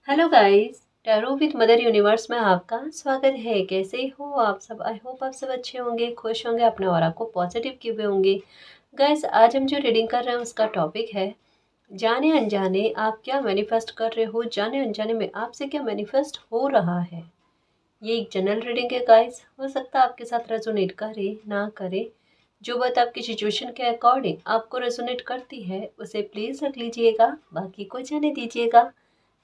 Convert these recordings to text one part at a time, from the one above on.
Hello guys. Tarot with mother universe में आपका स्वागत है। कैसे हो आप सब? आई होप आप सब अच्छे होंगे, खुश होंगे, अपने ऑरा को पॉजिटिव किए हुए होंगे। गाइस, आज हम जो रीडिंग कर रहे हैं उसका टॉपिक है जाने अनजाने आप क्या मैनिफेस्ट कर रहे हो, जाने अनजाने में आपसे क्या मैनिफेस्ट हो रहा है। ये एक जनरल रीडिंग है गाइस, हो सकता है आपके साथ रेजोनेट करे ना करे। जो बात आपकी सिचुएशन के अकॉर्डिंग आपको रेजोनेट करती है उसे प्लीज़ रख लीजिएगा, बाकी को जाने दीजिएगा।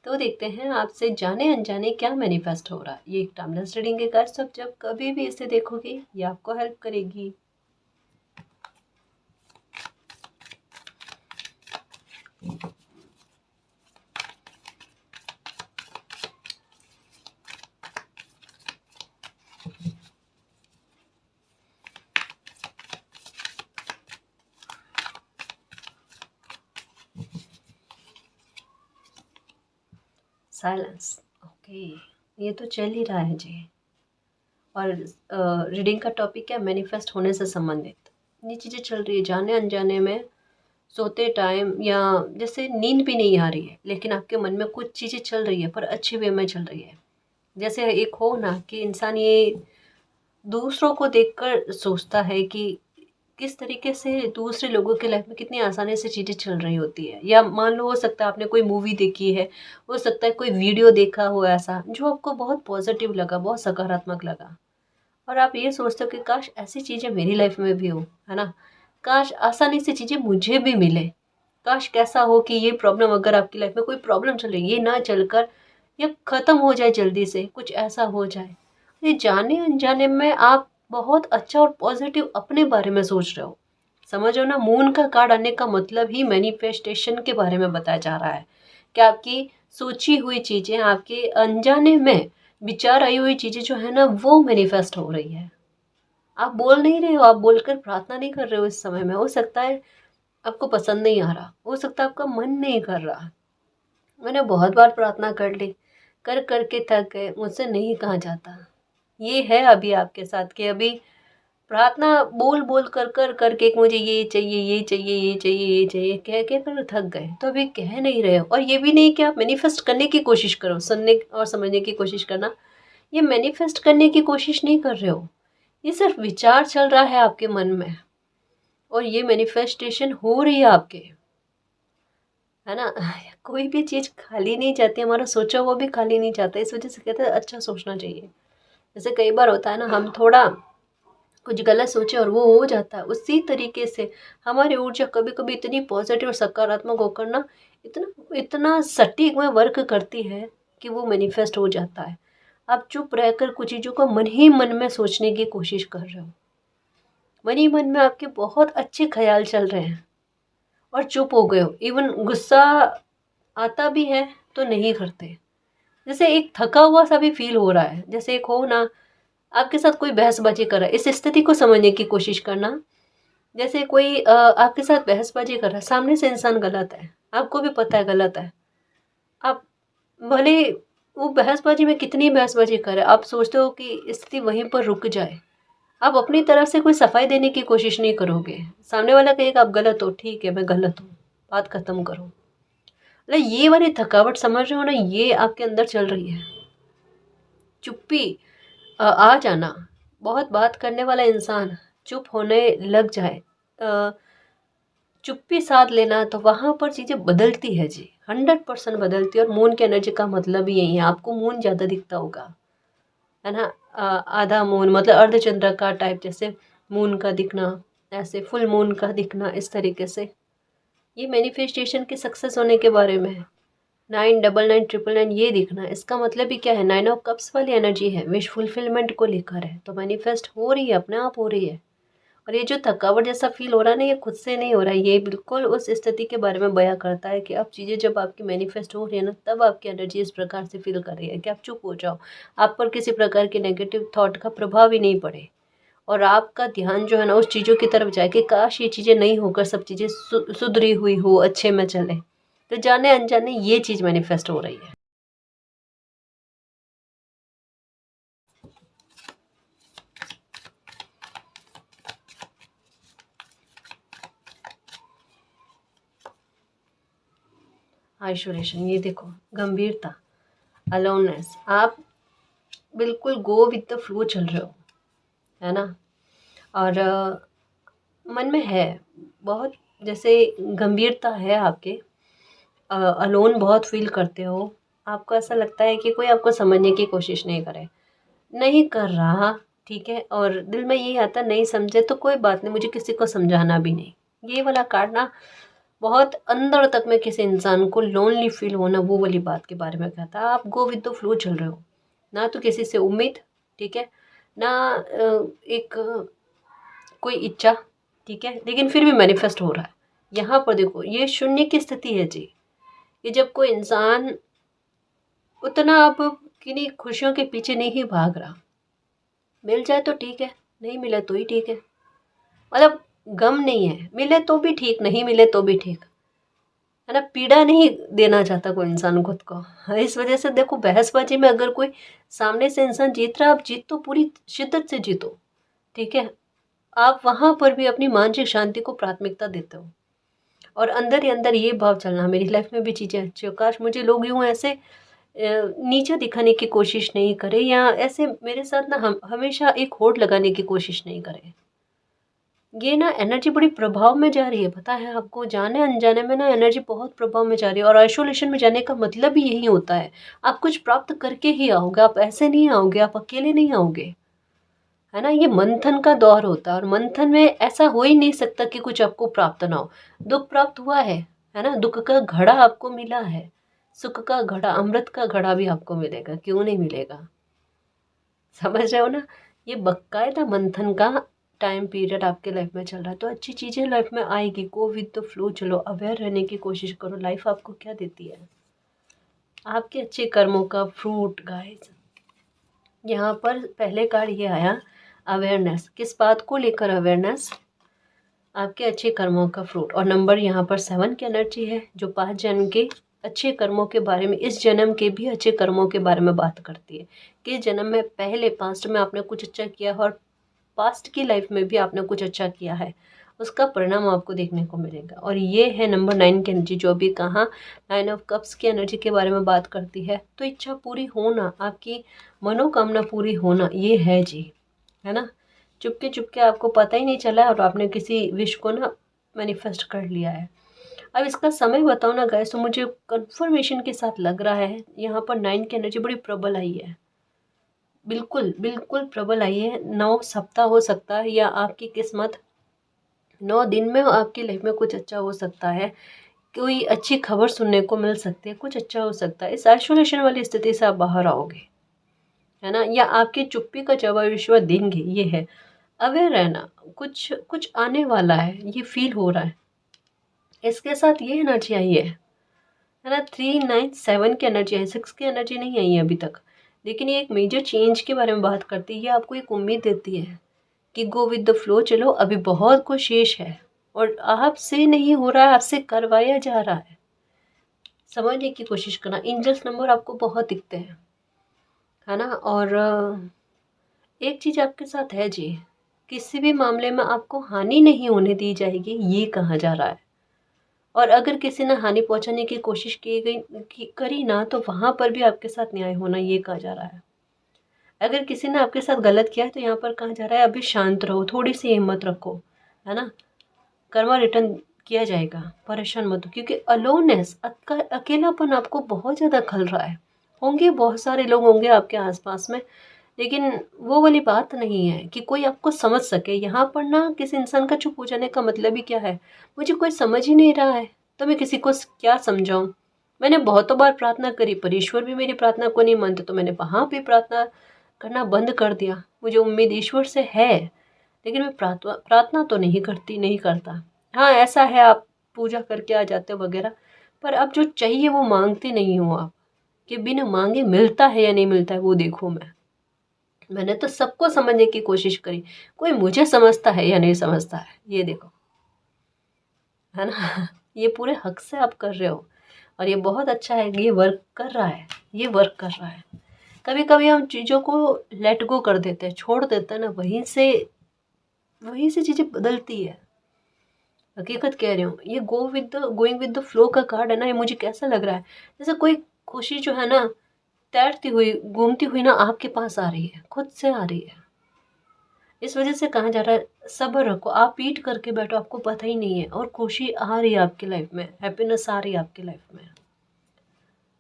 तो देखते हैं आपसे जाने अनजाने क्या मैनिफेस्ट हो रहा है। ये एक टाइमलेस रीडिंग है गाइस, सब जब कभी भी इसे देखोगे ये आपको हेल्प करेगी। साइलेंस। ओके, ये तो चल ही रहा है जी। और रीडिंग का टॉपिक क्या, मैनिफेस्ट होने से संबंधित ये चीज़ें चल रही है जाने अनजाने में। सोते टाइम या जैसे नींद भी नहीं आ रही है लेकिन आपके मन में कुछ चीज़ें चल रही है पर अच्छे वे में चल रही है। जैसे एक हो ना कि इंसान ये दूसरों को देखकर सोचता है कि किस तरीके से दूसरे लोगों की लाइफ में कितनी आसानी से चीज़ें चल रही होती है। या मान लो हो सकता है आपने कोई मूवी देखी है, हो सकता है कोई वीडियो देखा हो ऐसा जो आपको बहुत पॉजिटिव लगा, बहुत सकारात्मक लगा, और आप ये सोचते हो कि काश ऐसी चीज़ें मेरी लाइफ में भी हो, है ना। काश आसानी से चीज़ें मुझे भी मिले। काश कैसा हो कि ये प्रॉब्लम, अगर आपकी लाइफ में कोई प्रॉब्लम चल रही है, ये ना चलकर ये ख़त्म हो जाए, जल्दी से कुछ ऐसा हो जाए। ये जाने अनजाने में आप बहुत अच्छा और पॉजिटिव अपने बारे में सोच रहे हो। समझ रहे हो ना, मून का कार्ड आने का मतलब ही मैनिफेस्टेशन के बारे में बताया जा रहा है कि आपकी सोची हुई चीज़ें, आपके अनजाने में विचार आई हुई चीज़ें जो है ना वो मैनिफेस्ट हो रही है। आप बोल नहीं रहे हो, आप बोलकर प्रार्थना नहीं कर रहे हो। इस समय में हो सकता है आपको पसंद नहीं आ रहा, हो सकता है आपका मन नहीं कर रहा। मैंने बहुत बार प्रार्थना कर ली, कर करके थक गए, मुझसे नहीं कहा जाता। ये है अभी आपके साथ कि अभी प्रार्थना बोल बोल कर के मुझे ये चाहिए, ये चाहिए, ये चाहिए, ये चाहिए, कह के कर थक गए, तो अभी कह नहीं रहे हो। और ये भी नहीं कि आप मैनिफेस्ट करने की कोशिश करो, सुनने और समझने की कोशिश करना। ये मैनिफेस्ट करने की कोशिश नहीं कर रहे हो, ये सिर्फ विचार चल रहा है आपके मन में और ये मैनिफेस्टेशन हो रही है आपके, है ना। कोई भी चीज़ खाली नहीं जाती, हमारा सोचा हुआ भी खाली नहीं जाता। इस वजह से कहते हैं अच्छा सोचना चाहिए। जैसे कई बार होता है ना, हम थोड़ा कुछ गलत सोचे और वो हो जाता है। उसी तरीके से हमारी ऊर्जा कभी कभी इतनी पॉजिटिव और सकारात्मक होकर ना इतना इतना सटीक में वर्क करती है कि वो मैनिफेस्ट हो जाता है। आप चुप रहकर कुछ चीज़ों को मन ही मन में सोचने की कोशिश कर रहे हो, मन ही मन में आपके बहुत अच्छे ख्याल चल रहे हैं और चुप हो गए हो। इवन गुस्सा आता भी है तो नहीं करते। जैसे एक थका हुआ सा भी फील हो रहा है, जैसे एक हो ना आपके साथ कोई बहसबाजी कर रहा है। इस स्थिति को समझने की कोशिश करना। जैसे कोई आपके साथ बहसबाजी कर रहा है, सामने से इंसान गलत है, आपको भी पता है गलत है। आप भले वो बहसबाजी में कितनी बहसबाजी करे, आप सोचते हो कि स्थिति वहीं पर रुक जाए। आप अपनी तरफ से कोई सफाई देने की कोशिश नहीं करोगे। सामने वाला कहेगा आप गलत हो, ठीक है मैं गलत हूँ, बात खत्म करो। मतलब ये वाली थकावट समझ रहे हो ना, ये आपके अंदर चल रही है। चुप्पी आ जाना। बहुत बात करने वाला इंसान चुप होने लग जाए, चुप्पी साध लेना, तो वहाँ पर चीज़ें बदलती है जी, 100% बदलती है। और मून की एनर्जी का मतलब ही यही है। आपको मून ज़्यादा दिखता होगा, है ना। आधा मून मतलब अर्धचंद्र टाइप, जैसे मून का दिखना, ऐसे फुल मून का दिखना, इस तरीके से ये मैनिफेस्टेशन के सक्सेस होने के बारे में है। 999 999 ये दिखना, इसका मतलब ही क्या है, 9 ऑफ कप्स वाली एनर्जी है, विश फुलफिलमेंट को लेकर है। तो मैनिफेस्ट हो रही है, अपने आप हो रही है। और ये जो थकावट जैसा फील हो रहा है ना, ये खुद से नहीं हो रहा है, ये बिल्कुल उस स्थिति के बारे में बयां करता है कि अब चीज़ें जब आपकी मैनिफेस्ट हो रही है ना, तब आपकी एनर्जी इस प्रकार से फील कर रही है कि आप चुप हो जाओ, आप पर किसी प्रकार के नेगेटिव थॉट का प्रभाव ही नहीं पड़े। और आपका ध्यान जो है ना उस चीज़ों की तरफ जाए कि काश ये चीज़ें नहीं होकर सब चीज़ें सुधरी हुई हो, अच्छे में चले। तो जाने अनजाने ये चीज़ मैनिफेस्ट हो रही है। आइसोलेशन, ये देखो गंभीरता, अलोननेस, आप बिल्कुल गो विद द फ्लो चल रहे हो, है ना। और मन में है बहुत, जैसे गंभीरता है आपके, अलोन बहुत फील करते हो। आपको ऐसा लगता है कि कोई आपको समझने की कोशिश नहीं कर रहा, ठीक है। और दिल में यही आता, नहीं समझे तो कोई बात नहीं, मुझे किसी को समझाना भी नहीं। ये वाला कार्ड ना बहुत अंदर तक में किसी इंसान को लोनली फील होना, वो वाली बात के बारे में कहता है। आप गो विद द फ्लो चल रहे हो, ना तो किसी से उम्मीद, ठीक है, ना एक कोई इच्छा, ठीक है, लेकिन फिर भी मैनिफेस्ट हो रहा है। यहाँ पर देखो, ये शून्य की स्थिति है जी। ये जब कोई इंसान उतना अब किन्हीं खुशियों के पीछे नहीं भाग रहा, मिल जाए तो ठीक है, नहीं मिले तो ही ठीक है, मतलब गम नहीं है, मिले तो भी ठीक, नहीं मिले तो भी ठीक, है ना। पीड़ा नहीं देना चाहता कोई इंसान खुद को। हाँ, इस वजह से देखो, बहसबाजी में अगर कोई सामने से इंसान जीत रहा है, आप जीत तो पूरी शिद्दत से जीतो, ठीक है। आप वहाँ पर भी अपनी मानसिक शांति को प्राथमिकता देते हो, और अंदर ही अंदर ये भाव चलना, मेरी लाइफ में भी चीज़ें अच्छी हो, काश मुझे लोग यूँ ऐसे नीचा दिखाने की कोशिश नहीं करे, या ऐसे मेरे साथ ना हम हमेशा एक होड़ लगाने की कोशिश नहीं करे। ये ना एनर्जी बड़ी प्रभाव में जा रही है, पता है आपको, जाने अनजाने में ना एनर्जी बहुत प्रभाव में जा रही है। और आइसोलेशन में जाने का मतलब ही यही होता है, आप कुछ प्राप्त करके ही आओगे, आप ऐसे नहीं आओगे, आप अकेले नहीं आओगे, है ना। ये मंथन का दौर होता है, और मंथन में ऐसा हो ही नहीं सकता कि कुछ आपको प्राप्त ना हो। दुख प्राप्त हुआ है ना, दुख का घड़ा आपको मिला है, सुख का घड़ा, अमृत का घड़ा भी आपको मिलेगा, क्यों नहीं मिलेगा, समझ रहे हो ना। ये बकायदा मंथन का टाइम पीरियड आपके लाइफ में चल रहा है, तो अच्छी चीज़ें लाइफ में आएगी। गो विद द फ्लो चलो, अवेयर रहने की कोशिश करो, लाइफ आपको क्या देती है, आपके अच्छे कर्मों का फ्रूट गाइस। यहाँ पर पहले कार्ड ये आया, अवेयरनेस, किस बात को लेकर अवेयरनेस, आपके अच्छे कर्मों का फ्रूट। और नंबर यहाँ पर 7 की एनर्जी है, जो 5 जन्म के अच्छे कर्मों के बारे में, इस जन्म के भी अच्छे कर्मों के बारे में बात करती है, कि जन्म में पहले पास्ट में आपने कुछ अच्छा किया, और पास्ट की लाइफ में भी आपने कुछ अच्छा किया है, उसका परिणाम आपको देखने को मिलेगा। और ये है नंबर 9 की एनर्जी, जो अभी कहा 9 ऑफ कप्स की एनर्जी के बारे में बात करती है। तो इच्छा पूरी होना, आपकी मनोकामना पूरी होना, ये है जी, है ना। चुपके चुपके आपको पता ही नहीं चला, और आपने किसी विश को ना मैनिफेस्ट कर लिया है। अब इसका समय बताओ ना गाइस, तो मुझे कंफर्मेशन के साथ लग रहा है यहाँ पर 9 की एनर्जी बड़ी प्रबल आई है, बिल्कुल बिल्कुल प्रबल आई है। 9 सप्ताह हो सकता है, या आपकी किस्मत 9 दिन में आपकी लाइफ में कुछ अच्छा हो सकता है, कोई अच्छी खबर सुनने को मिल सकती है, कुछ अच्छा हो सकता है, इस आइसोलेशन वाली स्थिति से आप बाहर आओगे, है ना, या आपकी चुप्पी का जवाब ईश्वर देंगे, ये है। अवेयर रहना, कुछ कुछ आने वाला है, ये फील हो रहा है। इसके साथ ये एनर्जी आई है ना, 3 9 7 की एनर्जी है, 6 की एनर्जी नहीं आई है अभी तक, लेकिन ये एक मेजर चेंज के बारे में बात करती है। ये आपको एक उम्मीद देती है कि गो विद द फ्लो चलो, अभी बहुत कुछ शेष है, और आपसे नहीं हो रहा है, आपसे करवाया जा रहा है। समझने की कोशिश करना, एंजल्स नंबर आपको बहुत दिखते हैं, है ना। और एक चीज़ आपके साथ है जी, किसी भी मामले में आपको हानि नहीं होने दी जाएगी, ये कहा जा रहा है। और अगर किसी ने हानि पहुंचाने की कोशिश करी ना, तो वहां पर भी आपके साथ न्याय होना, ये कहा जा रहा है। अगर किसी ने आपके साथ गलत किया है, तो यहाँ पर कहा जा रहा है अभी शांत रहो, थोड़ी सी हिम्मत रखो, है ना। कर्मा रिटर्न किया जाएगा, परेशान मत हो, क्योंकि अलोननेस, अकेलापन आपको बहुत ज़्यादा खल रहा है। होंगे बहुत सारे लोग होंगे आपके आसपास में, लेकिन वो वाली बात नहीं है कि कोई आपको समझ सके। यहाँ पर ना किसी इंसान का चुप हो जाने का मतलब ही क्या है, मुझे कोई समझ ही नहीं रहा है, तो मैं किसी को क्या समझाऊं। मैंने बहुतों बार प्रार्थना करी, पर ईश्वर भी मेरी प्रार्थना को नहीं मानते, तो मैंने वहाँ भी प्रार्थना करना बंद कर दिया। मुझे उम्मीद ईश्वर से है, लेकिन मैं प्रार्थना तो नहीं करता। हाँ, ऐसा है, आप पूजा करके आ जाते हो वगैरह, पर अब जो चाहिए वो मांगते नहीं हो आप, कि बिना मांगे मिलता है या नहीं मिलता है वो देखो। मैंने तो सबको समझने की कोशिश करी, कोई मुझे समझता है या नहीं समझता है, ये देखो, है ना। ये पूरे हक से आप कर रहे हो, और ये बहुत अच्छा है, ये वर्क कर रहा है, ये वर्क कर रहा है। कभी कभी हम चीज़ों को लेट गो कर देते हैं, छोड़ देते हैं ना, वहीं से चीज़ें बदलती है। हकीकत कह रही हूँ, ये गोइंग विद द फ्लो का कार्ड है ना, ये मुझे कैसा लग रहा है, जैसे कोई खुशी जो है ना तैरती हुई, घूमती हुई ना आपके पास आ रही है, खुद से आ रही है। इस वजह से कहा जा रहा है सब्र रखो, आप वेट करके बैठो, आपको पता ही नहीं है, और खुशी आ रही है आपकी लाइफ में, हैप्पीनेस आ रही है आपकी लाइफ में,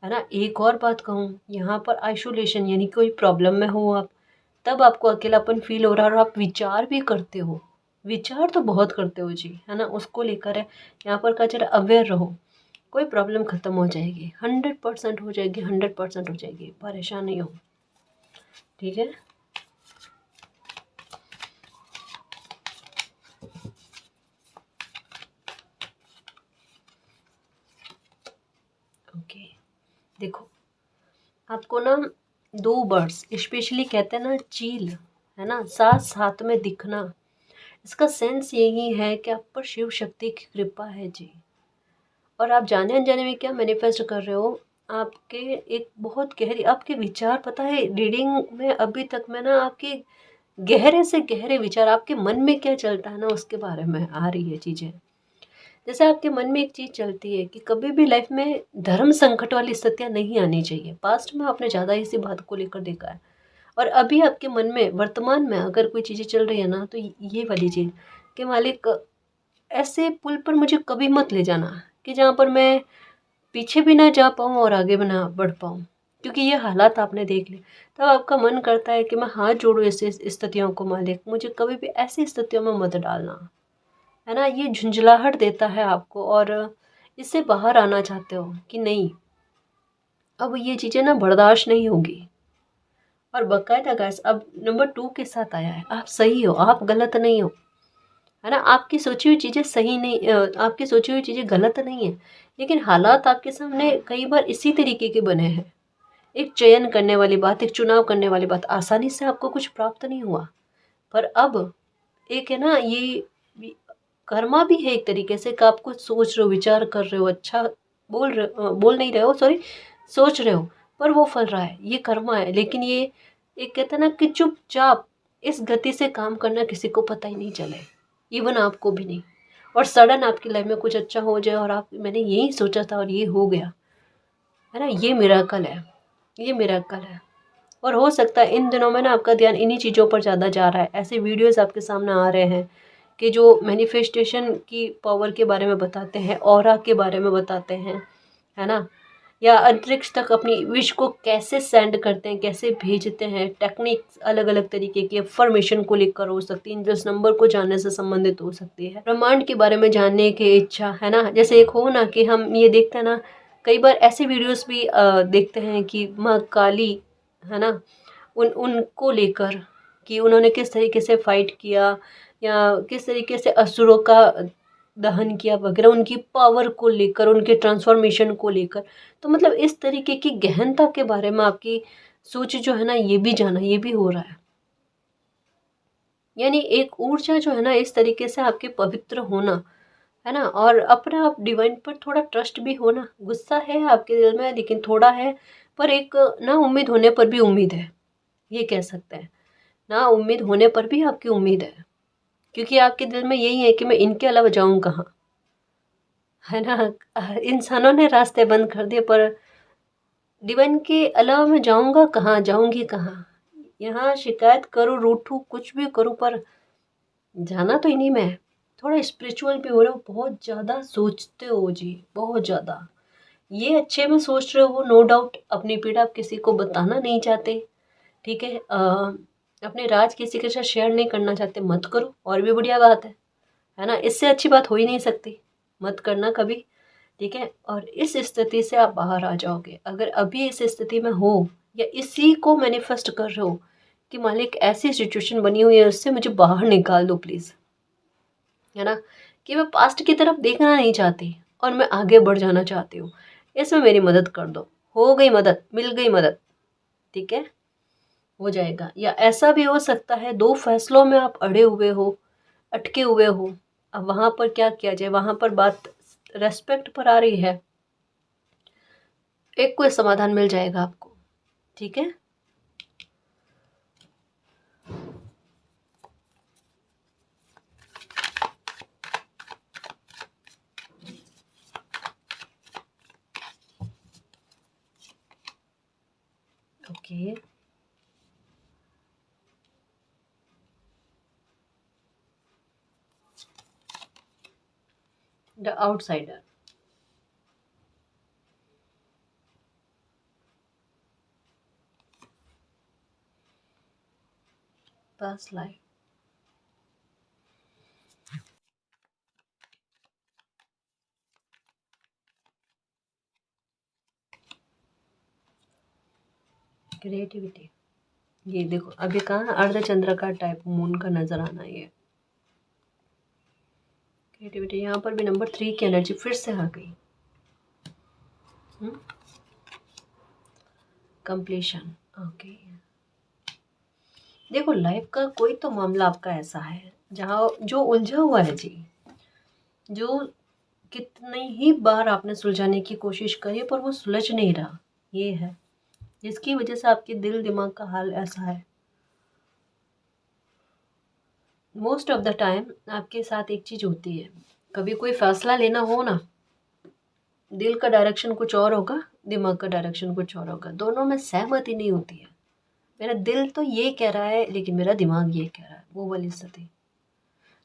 है ना। एक और बात कहूँ, यहाँ पर आइसोलेशन यानी कोई प्रॉब्लम में हो आप, तब आपको अकेलापन फील हो रहा है और आप विचार भी करते हो, विचार तो बहुत करते हो जी, है ना, उसको लेकर है। यहाँ पर कहा जा रहा है अवेयर रहो, कोई प्रॉब्लम ख़त्म हो जाएगी, 100% हो जाएगी, 100% हो जाएगी, परेशान नहीं हो, ठीक है। ओके, देखो, आपको ना दो बर्ड्स स्पेशली कहते हैं ना, चील, है ना, साथ साथ में दिखना, इसका सेंस यही है कि आप पर शिव शक्ति की कृपा है जी। और आप जाने अनजाने में क्या मैनिफेस्ट कर रहे हो, आपके एक बहुत गहरी आपके विचार, पता है रीडिंग में अभी तक मैं ना आपके गहरे से गहरे विचार, आपके मन में क्या चलता है ना उसके बारे में आ रही है चीज़ें। जैसे आपके मन में एक चीज़ चलती है कि कभी भी लाइफ में धर्म संकट वाली स्थितियाँ नहीं आनी चाहिए। पास्ट में आपने ज़्यादा इसी बात को लेकर देखा है, और अभी आपके मन में वर्तमान में अगर कोई चीज़ें चल रही है ना, तो ये वाली चीज़ कि मालिक ऐसे पुल पर मुझे कभी मत ले जाना कि जहाँ पर मैं पीछे भी ना जा पाऊँ और आगे भी ना बढ़ पाऊँ, क्योंकि ये हालात आपने देख लिए। तब आपका मन करता है कि मैं हाथ जोड़ूँ ऐसी स्थितियों को, मालिक मुझे कभी भी ऐसी स्थितियों में मत डालना, है ना। ये झुंझलाहट देता है आपको, और इससे बाहर आना चाहते हो कि नहीं, अब ये चीज़ें ना बर्दाश्त नहीं होगी। और बाकायदा गाइस अब नंबर 2 के साथ आया है, आप सही हो, आप गलत नहीं हो, है ना। आपकी सोची हुई चीज़ें सही नहीं, आपकी सोची हुई चीज़ें गलत नहीं है, लेकिन हालात आपके सामने कई बार इसी तरीके के बने हैं। एक चयन करने वाली बात, एक चुनाव करने वाली बात, आसानी से आपको कुछ प्राप्त नहीं हुआ, पर अब एक है ना, ये कर्मा भी है एक तरीके से कि आप कुछ सोच रहे हो, विचार कर रहे हो, अच्छा बोल नहीं रहे हो, सॉरी, सोच रहे हो, पर वो फल रहा है, ये कर्मा है। लेकिन ये एक कहते हैं ना कि चुपचाप इस गति से काम करना किसी को पता ही नहीं चले, इवन आपको भी नहीं, और सडन आपकी लाइफ में कुछ अच्छा हो जाए और आप मैंने यही सोचा था और ये हो गया, है ना, ये मिरेकल है, ये मिरेकल है। और हो सकता है इन दिनों में ना आपका ध्यान इन्हीं चीज़ों पर ज़्यादा जा रहा है, ऐसे वीडियोस आपके सामने आ रहे हैं कि जो मैनिफेस्टेशन की पावर के बारे में बताते हैं, ऑरा के बारे में बताते हैं, है ना, या अंतरिक्ष तक अपनी विश को कैसे सेंड करते हैं, कैसे भेजते हैं, टेक्निक्स अलग अलग तरीके की अफर्मेशन को लेकर हो सकती है, इंद्रस नंबर को जानने से संबंधित हो सकती है, ब्रह्मांड के बारे में जानने की इच्छा, है ना। जैसे एक हो ना कि हम ये देखते हैं ना, कई बार ऐसे वीडियोस भी देखते हैं कि माँ काली, है ना, उनको लेकर कि उन्होंने किस तरीके से फाइट किया, या किस तरीके से असुरों का दहन किया वगैरह, उनकी पावर को लेकर, उनके ट्रांसफॉर्मेशन को लेकर। तो मतलब इस तरीके की गहनता के बारे में आपकी सोच जो है ना, ये भी जाना, ये भी हो रहा है। यानी एक ऊर्जा जो है ना, इस तरीके से आपके पवित्र होना, है ना, और अपना आप डिवाइन पर थोड़ा ट्रस्ट भी होना, गुस्सा है आपके दिल में लेकिन थोड़ा है, पर एक ना उम्मीद होने पर भी उम्मीद है, ये कह सकते हैं। ना उम्मीद होने पर भी आपकी उम्मीद है, क्योंकि आपके दिल में यही है कि मैं इनके अलावा जाऊँ कहाँ, है ना। इंसानों ने रास्ते बंद कर दिए, पर डिवाइन के अलावा मैं जाऊँगा कहाँ, जाऊँगी कहाँ। यहाँ शिकायत करूँ, रूठूँ, कुछ भी करूँ, पर जाना तो इन्हीं में है। थोड़ा स्पिरिचुअल भी हो रहे हो, बहुत ज़्यादा सोचते हो जी, बहुत ज़्यादा। ये अच्छे में सोच रहे हो, नो डाउट, अपनी पीड़ा आप किसी को बताना नहीं चाहते, ठीक है, अपने राज किसी के साथ शेयर नहीं करना चाहते, मत करो, और भी बढ़िया बात है ना, इससे अच्छी बात हो ही नहीं सकती, मत करना कभी, ठीक है। और इस स्थिति से आप बाहर आ जाओगे, अगर अभी इस स्थिति में हो, या इसी को मैनिफेस्ट कर रहे हो कि मालिक ऐसी सिचुएशन बनी हुई है, उससे मुझे बाहर निकाल दो प्लीज़, है ना, कि मैं पास्ट की तरफ देखना नहीं चाहती और मैं आगे बढ़ जाना चाहती हूँ, इसमें मेरी मदद कर दो। हो गई मदद, मिल गई मदद, ठीक है, हो जाएगा। या ऐसा भी हो सकता है 2 फैसलों में आप अड़े हुए हो, अटके हुए हो, अब वहाँ पर क्या किया जाए, वहाँ पर बात रेस्पेक्ट पर आ रही है, एक कोई समाधान मिल जाएगा आपको, ठीक है। Okay. The outsider. Past life. Creativity. ये देखो अभी कहाँ अर्धचंद्र का टाइप मून का नजर आना ये क्रिएटिविटी। यहाँ पर भी नंबर 3 की एनर्जी फिर से आ गई। कंप्लीशन। ओके। देखो लाइफ का कोई तो मामला आपका ऐसा है जहाँ जो उलझा हुआ है जी, जो कितनी ही बार आपने सुलझाने की कोशिश करी पर वो सुलझ नहीं रहा। ये है जिसकी वजह से आपके दिल दिमाग का हाल ऐसा है। मोस्ट ऑफ द टाइम आपके साथ एक चीज़ होती है, कभी कोई फैसला लेना हो ना, दिल का डायरेक्शन कुछ और होगा, दिमाग का डायरेक्शन कुछ और होगा, दोनों में सहमति नहीं होती है। मेरा दिल तो ये कह रहा है लेकिन मेरा दिमाग ये कह रहा है, वो वाली स्थिति।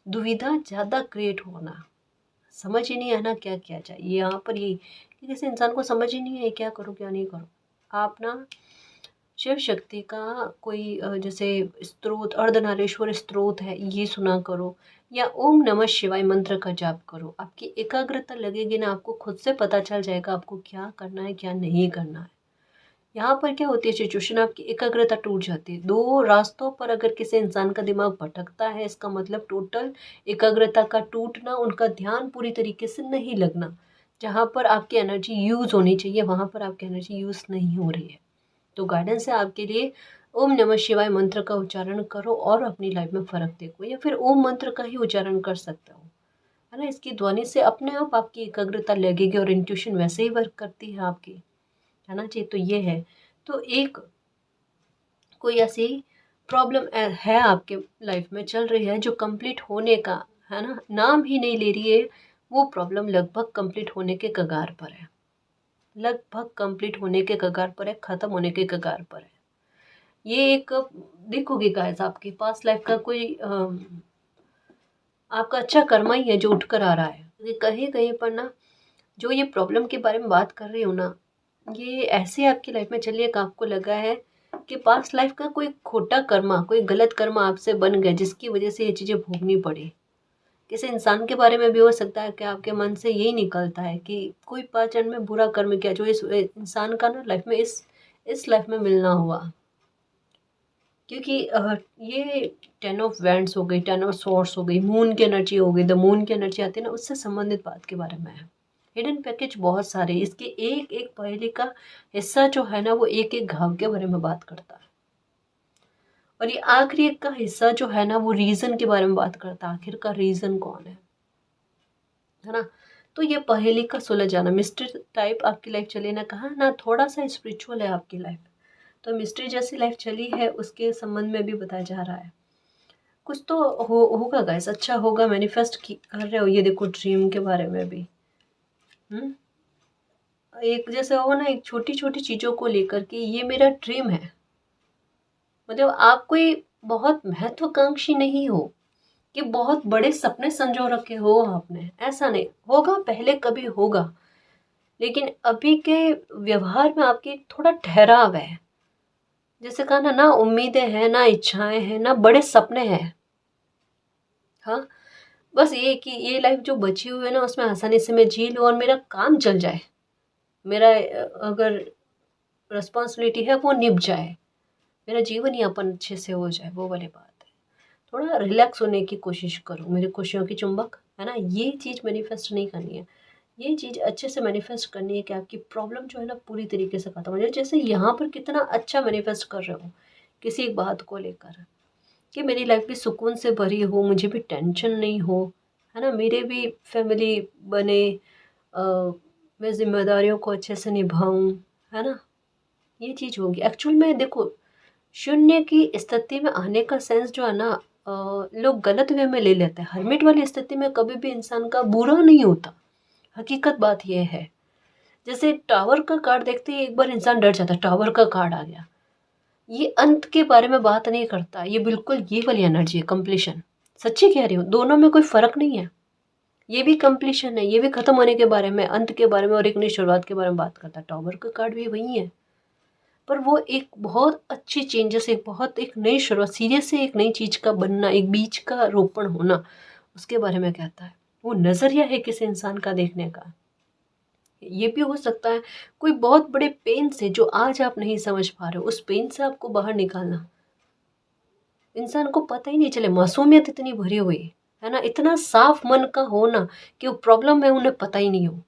दुविधा ज़्यादा क्रिएट होना, समझ ही नहीं आना क्या किया जाए। यहाँ पर ये कि किसी इंसान को समझ ही नहीं है क्या करूँ क्या नहीं करूँ। आप ना शिव शक्ति का कोई जैसे स्त्रोत, अर्धनारीश्वर स्त्रोत है, ये सुना करो, या ओम नमः शिवाय मंत्र का जाप करो। आपकी एकाग्रता लगेगी ना, आपको खुद से पता चल जाएगा आपको क्या करना है क्या नहीं करना है। यहाँ पर क्या होती है सिचुएशन, आपकी एकाग्रता टूट जाती है। दो रास्तों पर अगर किसी इंसान का दिमाग भटकता है, इसका मतलब टोटल एकाग्रता का टूटना, उनका ध्यान पूरी तरीके से नहीं लगना। जहाँ पर आपकी एनर्जी यूज़ होनी चाहिए वहाँ पर आपकी एनर्जी यूज़ नहीं हो रही है। तो गाइडेंस है आपके लिए, ओम नमः शिवाय मंत्र का उच्चारण करो और अपनी लाइफ में फ़र्क देखो, या फिर ओम मंत्र का ही उच्चारण कर सकते हो, है ना। इसकी ध्वनि से अपने आप आपकी एकाग्रता लगेगी और इंट्यूशन वैसे ही वर्क करती है आपकी, है ना जी। तो ये है। तो एक कोई ऐसी प्रॉब्लम है आपके लाइफ में चल रही है जो कंप्लीट होने का, है ना, नाम ही नहीं ले रही है। वो प्रॉब्लम लगभग कंप्लीट होने के कगार पर है, लगभग कंप्लीट होने के कगार पर है, ख़त्म होने के कगार पर है। ये एक देखोगे गाइस, आपके पास लाइफ का कोई आपका अच्छा कर्मा ही है जो उठ कर आ रहा है। ये कहीं कहीं पर ना जो ये प्रॉब्लम के बारे में बात कर रही हूँ ना, ये ऐसे आपकी लाइफ में चलिए कि आपको लगा है कि पास्ट लाइफ का कोई खोटा कर्मा, कोई गलत कर्मा आपसे बन गया जिसकी वजह से ये चीज़ें भोगनी पड़ी। किसी इंसान के बारे में भी हो सकता है कि आपके मन से यही निकलता है कि कोई पास्ट जन्म में बुरा कर्म किया जो इस इंसान का ना लाइफ में इस लाइफ में मिलना हुआ। क्योंकि ये 10 ऑफ वैंड्स हो गई, 10 ऑफ सॉर्ड्स हो गई, मून की एनर्जी हो गई, द मून की एनर्जी आती है ना, उससे संबंधित बात के बारे में है। हिडन पैकेज बहुत सारे, इसके एक एक पहेली का हिस्सा जो है ना वो एक एक घाव के बारे में बात करता है, और ये आखिरी एक का हिस्सा जो है ना वो रीजन के बारे में बात करता है, आखिर का रीजन कौन है ना। तो ये पहेली का सुलझ जाना, मिस्ट्री टाइप आपकी लाइफ चले ना, कहा ना थोड़ा सा स्पिरिचुअल है आपकी लाइफ, तो मिस्ट्री जैसी लाइफ चली है उसके संबंध में भी बताया जा रहा है। कुछ तो होगा गाइस, अच्छा होगा, मैनिफेस्ट कर रहे हो। ये देखो ड्रीम के बारे में भी, हम्म, एक जैसे हो ना, एक छोटी छोटी चीज़ों को लेकर के ये मेरा ड्रीम है। मतलब आप कोई बहुत महत्वाकांक्षी नहीं हो कि बहुत बड़े सपने संजो रखे हो आपने, ऐसा नहीं होगा, पहले कभी होगा, लेकिन अभी के व्यवहार में आपकी थोड़ा ठहराव है। जैसे कहा ना, ना उम्मीदें हैं ना इच्छाएं हैं ना बड़े सपने हैं। हाँ, बस ये कि ये लाइफ जो बची हुई है ना उसमें आसानी से मैं जी लूँ और मेरा काम चल जाए, मेरा अगर रिस्पॉन्सिबिलिटी है वो निभ जाए, मेरा जीवन यापन अच्छे से हो जाए, वो वाली बात है। थोड़ा रिलैक्स होने की कोशिश करो, मेरी खुशियों की चुंबक, है ना। ये चीज़ मैनिफेस्ट नहीं करनी है, ये चीज़ अच्छे से मैनिफेस्ट करनी है कि आपकी प्रॉब्लम जो है ना पूरी तरीके से खत्म हो जाए। जैसे यहाँ पर कितना अच्छा मैनिफेस्ट कर रहे हो किसी एक बात को लेकर, कि मेरी लाइफ भी सुकून से भरी हो, मुझे भी टेंशन नहीं हो, है ना, मेरे भी फैमिली बने, अ, मैं जिम्मेदारियों को अच्छे से निभाऊं, है ना। ये चीज़ होगी एक्चुअल में। देखो शून्य की स्थिति में आने का सेंस जो है ना, लोग गलत वे में ले लेते हैं। हर्मिट वाली स्थिति में कभी भी इंसान का बुरा नहीं होता, हकीकत बात यह है। जैसे टावर का कार्ड देखते ही एक बार इंसान डर जाता है, टावर का कार्ड आ गया, ये अंत के बारे में बात नहीं करता, ये बिल्कुल ये वाली एनर्जी है, कंप्लीशन। सच्ची कह रही हूँ, दोनों में कोई फ़र्क नहीं है। ये भी कंप्लीशन है, ये भी ख़त्म होने के बारे में, अंत के बारे में और एक नई शुरुआत के बारे में बात करता है। टॉवर का कार्ड भी वही है, पर वो एक बहुत अच्छी चेंजेस, एक नई शुरुआत, सीरियस से एक नई चीज़ का बनना, एक बीज का रोपण होना, उसके बारे में कहता है। वो नज़रिया है किसी इंसान का देखने का। ये भी हो सकता है कोई बहुत बड़े पेन से, जो आज आप नहीं समझ पा रहे हो, उस पेन से आपको बाहर निकालना। इंसान को पता ही नहीं चले, मासूमियत इतनी भरी हुई है ना, इतना साफ मन का होना कि वो प्रॉब्लम है उन्हें पता ही नहीं हो।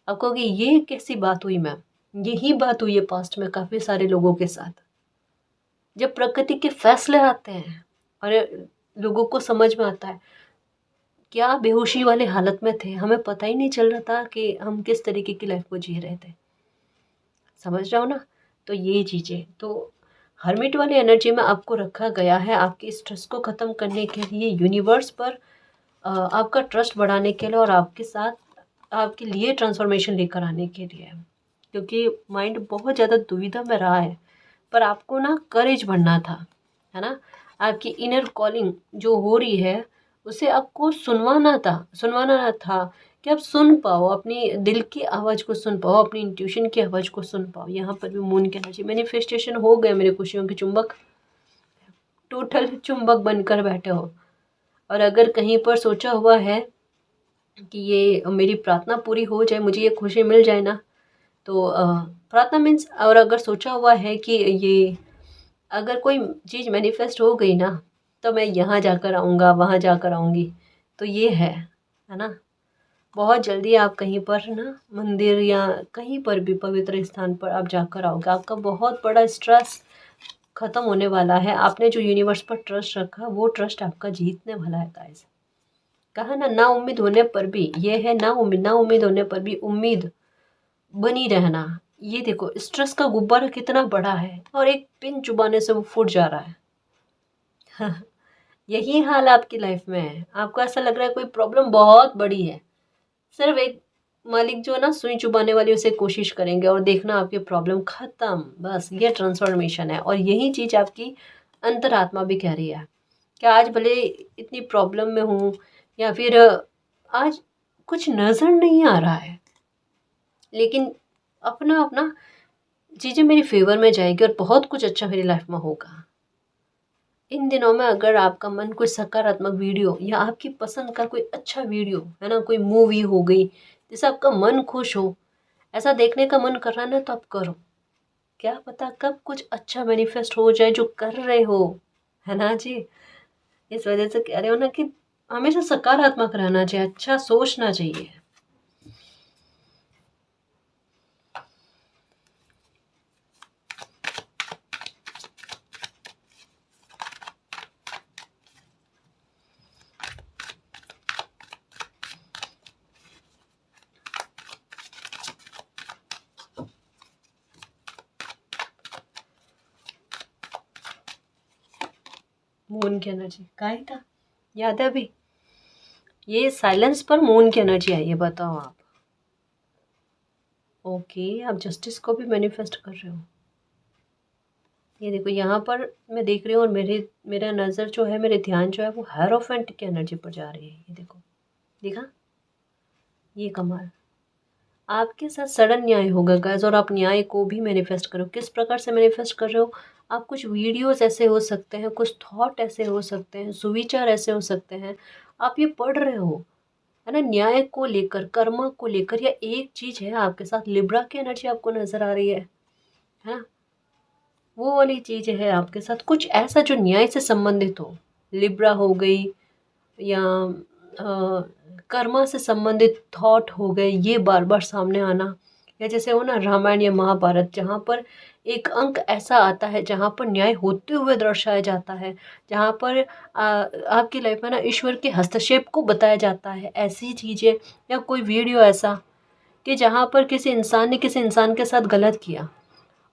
आप कहोगे ये कैसी बात हुई मैम? यही बात हुई है पास्ट में काफ़ी सारे लोगों के साथ। जब प्रकृति के फैसले आते हैं और लोगों को समझ में आता है क्या बेहोशी वाले हालत में थे, हमें पता ही नहीं चल रहा था कि हम किस तरीके की लाइफ को जी रहे थे। समझ रहे हो ना? तो ये चीज़ें तो हर्मिट वाली एनर्जी में आपको रखा गया है आपके स्ट्रेस को ख़त्म करने के लिए, यूनिवर्स पर आपका ट्रस्ट बढ़ाने के लिए और आपके साथ आपके लिए ट्रांसफॉर्मेशन लेकर आने के लिए। क्योंकि माइंड बहुत ज़्यादा दुविधा में रहा है, पर आपको ना करेज बढ़ना था, है ना? आपकी इनर कॉलिंग जो हो रही है, उसे आपको सुनवाना था कि आप सुन पाओ, अपनी दिल की आवाज़ को सुन पाओ, अपनी इंट्यूशन की आवाज़ को सुन पाओ। यहाँ पर भी मून की एनर्जी, मैनिफेस्टेशन हो गए मेरे खुशियों के चुंबक, टोटल चुंबक बनकर बैठे हो। और अगर कहीं पर सोचा हुआ है कि ये मेरी प्रार्थना पूरी हो जाए, मुझे ये खुशी मिल जाए ना, तो प्रार्थना मीन्स, और अगर सोचा हुआ है कि ये अगर कोई चीज़ मैनिफेस्ट हो गई ना, तो मैं यहाँ जाकर आऊँगा, वहाँ जाकर आऊँगी, तो ये है ना? बहुत जल्दी आप कहीं पर ना मंदिर या कहीं पर भी पवित्र स्थान पर आप जाकर आओगे। आपका बहुत बड़ा स्ट्रेस ख़त्म होने वाला है। आपने जो यूनिवर्स पर ट्रस्ट रखा, वो ट्रस्ट आपका जीतने वाला है गाइस। कहा ना उम्मीद होने पर भी, ये है ना उम्मीद होने पर भी उम्मीद बनी रहना। ये देखो स्ट्रेस का गुब्बारा कितना बड़ा है और एक पिन चुभाने से वो फूट जा रहा है। यही हाल आपकी लाइफ में है। आपको ऐसा लग रहा है कोई प्रॉब्लम बहुत बड़ी है, सिर्फ एक मालिक जो है ना सुई चुबाने वाली उसे कोशिश करेंगे और देखना आपकी प्रॉब्लम खत्म। बस ये ट्रांसफॉर्मेशन है और यही चीज़ आपकी अंतरात्मा भी कह रही है कि आज भले इतनी प्रॉब्लम में हूँ या फिर आज कुछ नज़र नहीं आ रहा है, लेकिन अपना अपना चीज़ें मेरी फेवर में जाएगी और बहुत कुछ अच्छा मेरी लाइफ में होगा। इन दिनों में अगर आपका मन कोई सकारात्मक वीडियो या आपकी पसंद का कोई अच्छा वीडियो है ना, कोई मूवी हो गई जिससे आपका मन खुश हो, ऐसा देखने का मन कर रहा है ना, तो आप करो। क्या पता कब कुछ अच्छा मैनिफेस्ट हो जाए जो कर रहे हो, है ना जी? इस वजह से कह रहे हो ना कि हमेशा सकारात्मक रहना चाहिए, अच्छा सोचना चाहिए। मून की एनर्जी का ही था, याद है अभी? ये साइलेंस पर मून की एनर्जी आई है, बताओ आप। ओके, आप जस्टिस को भी मैनिफेस्ट कर रहे हो। ये देखो यहाँ पर मैं देख रही हूँ और मेरा नज़र जो है, मेरे ध्यान जो है वो हेरोफेंट की एनर्जी पर जा रही है। ये देखो, देखा? ये कमाल, आपके साथ सडन न्याय होगा गाइस, और आप न्याय को भी मैनिफेस्ट करो। किस प्रकार से मैनिफेस्ट कर रहे हो? आप कुछ वीडियोस ऐसे हो सकते हैं, कुछ थॉट ऐसे हो सकते हैं, सुविचार ऐसे हो सकते हैं, आप ये पढ़ रहे हो, है ना, न्याय को लेकर, कर्म को लेकर, या एक चीज़ है आपके साथ, लिब्रा की एनर्जी आपको नज़र आ रही है ना? वो वाली चीज़ है आपके साथ, कुछ ऐसा जो न्याय से संबंधित हो। लिब्रा हो गई या कर्मा से संबंधित थॉट हो गए, ये बार बार सामने आना। या जैसे हो ना रामायण या महाभारत, जहाँ पर एक अंक ऐसा आता है जहाँ पर न्याय होते हुए दर्शाया जाता है, जहाँ पर आपकी लाइफ में ना ईश्वर के हस्तक्षेप को बताया जाता है, ऐसी चीज़ें। या कोई वीडियो ऐसा कि जहाँ पर किसी इंसान ने किसी इंसान के साथ गलत किया